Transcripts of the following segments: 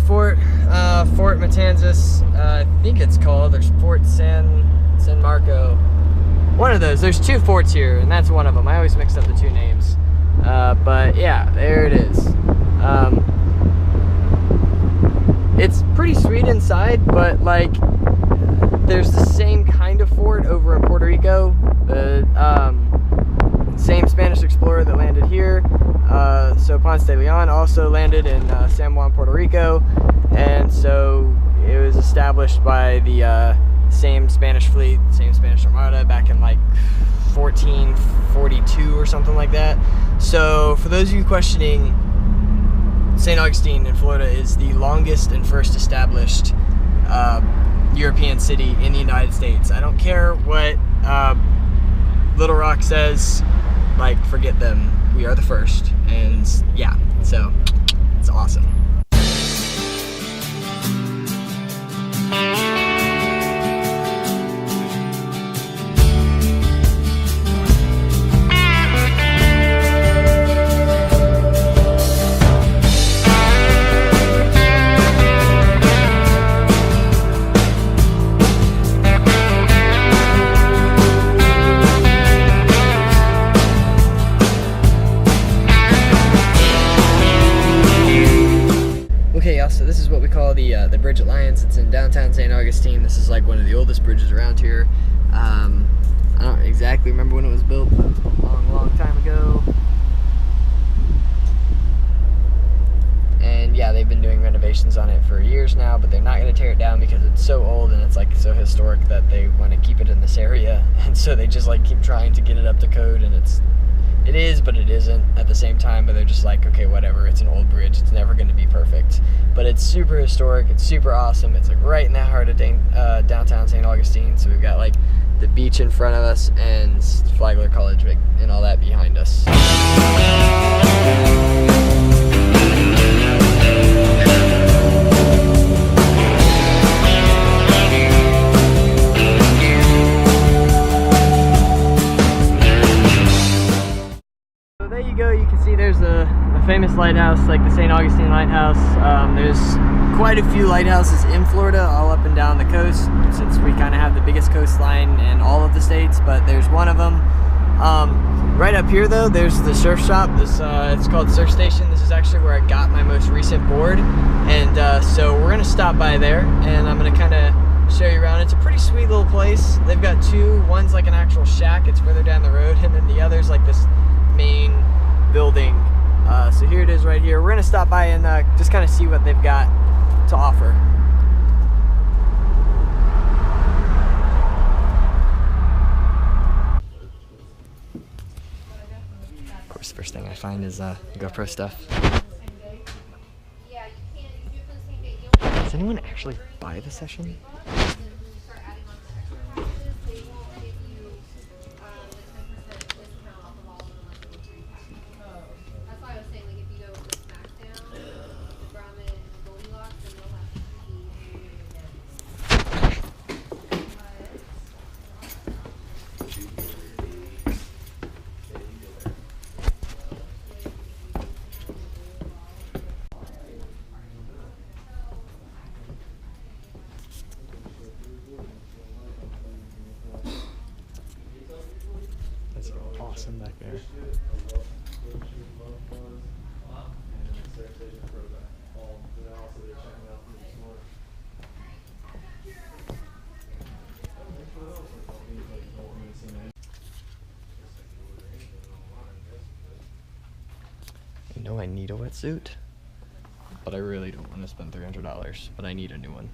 fort, Fort Matanzas, I think it's called, or Fort San Marco. One of those. There's two forts here, and that's one of them. I always mix up the two names. But yeah, there it is. It's pretty sweet inside, but like, there's the same kind of fort over in Puerto Rico. The same Spanish explorer that landed here. So Ponce de Leon also landed in San Juan, Puerto Rico, and so it was established by the same Spanish fleet, same Spanish Armada back in like 1442 or something like that. So for those of you questioning, St. Augustine in Florida is the longest and first established European city in the United States. I don't care what Little Rock says, like, forget them. We are the first, and yeah, so it's awesome. So this is what we call the Bridge Alliance. It's in downtown St. Augustine. This is like one of the oldest bridges around here. I don't exactly remember when it was built, but a long time ago. And yeah, they've been doing renovations on it for years now, but they're not going to tear it down because it's so old and it's like so historic that they want to keep it in this area. And so they just like keep trying to get it up to code, and it is, but it isn't at the same time. But they're just like, okay, whatever, it's an old bridge, it's never going to be perfect. But it's super historic, it's super awesome. It's like right in the heart of downtown St. Augustine. So we've got like the beach in front of us and Flagler College and all that behind us. There you go, you can see there's a famous lighthouse, like the St. Augustine Lighthouse. There's quite a few lighthouses in Florida, all up and down the coast, since we kind of have the biggest coastline in all of the states, but there's one of them. Right up here though, there's the surf shop. It's called Surf Station. This is actually where I got my most recent board, and so we're gonna stop by there, and I'm gonna kind of show you around. It's a pretty sweet little place. They've got two. One's like an actual shack, it's further down the road, and then the other's like this main building. So here it is right here. We're gonna stop by and just kind of see what they've got to offer. Of course, the first thing I find is GoPro stuff. Does anyone actually buy the session? Awesome back there. I know I need a wetsuit, but I really don't want to spend $300, but I need a new one.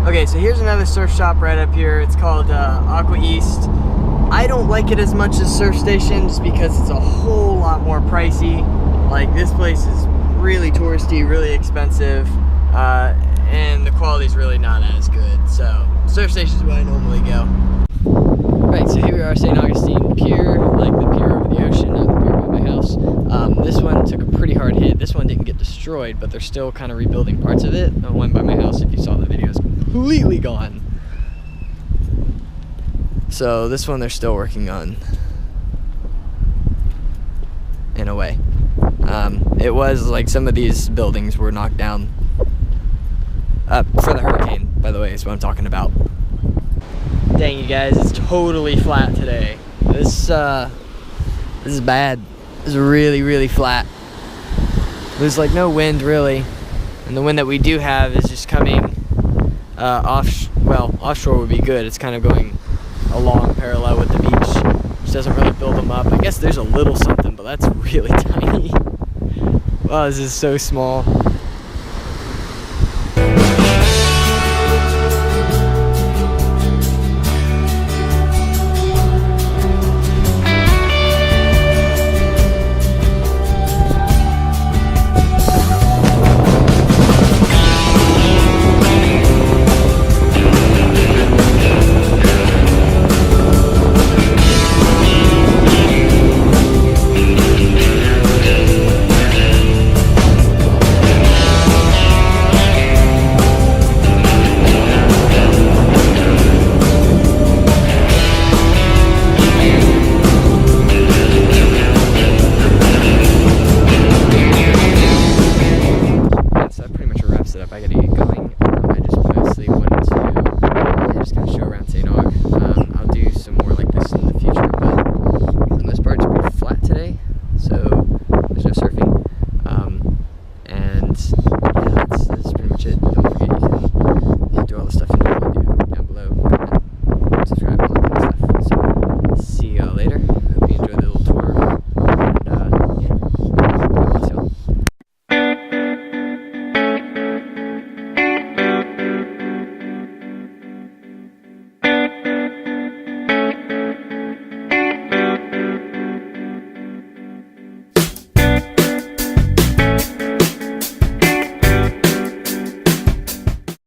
Okay, so here's another surf shop right up here. It's called Aqua East. I don't like it as much as Surf Station just because it's a whole lot more pricey. Like, this place is really touristy, really expensive, and the quality's really not as good. So Surf Station is where I normally go. Right, so here we are, St. Augustine Pier, like the pier over the ocean, not the pier by my house. This one took a destroyed, but they're still kind of rebuilding parts of it. The one by my house, if you saw the video, is completely gone. So this one they're still working on, in a way. It was like some of these buildings were knocked down for the hurricane, by the way, is what I'm talking about. Dang, you guys, it's totally flat today. This is bad. It's really, really flat. There's like no wind really, and the wind that we do have is just coming offshore would be good. It's kind of going along parallel with the beach, which doesn't really build them up. I guess there's a little something, but that's really tiny. Wow, this is so small.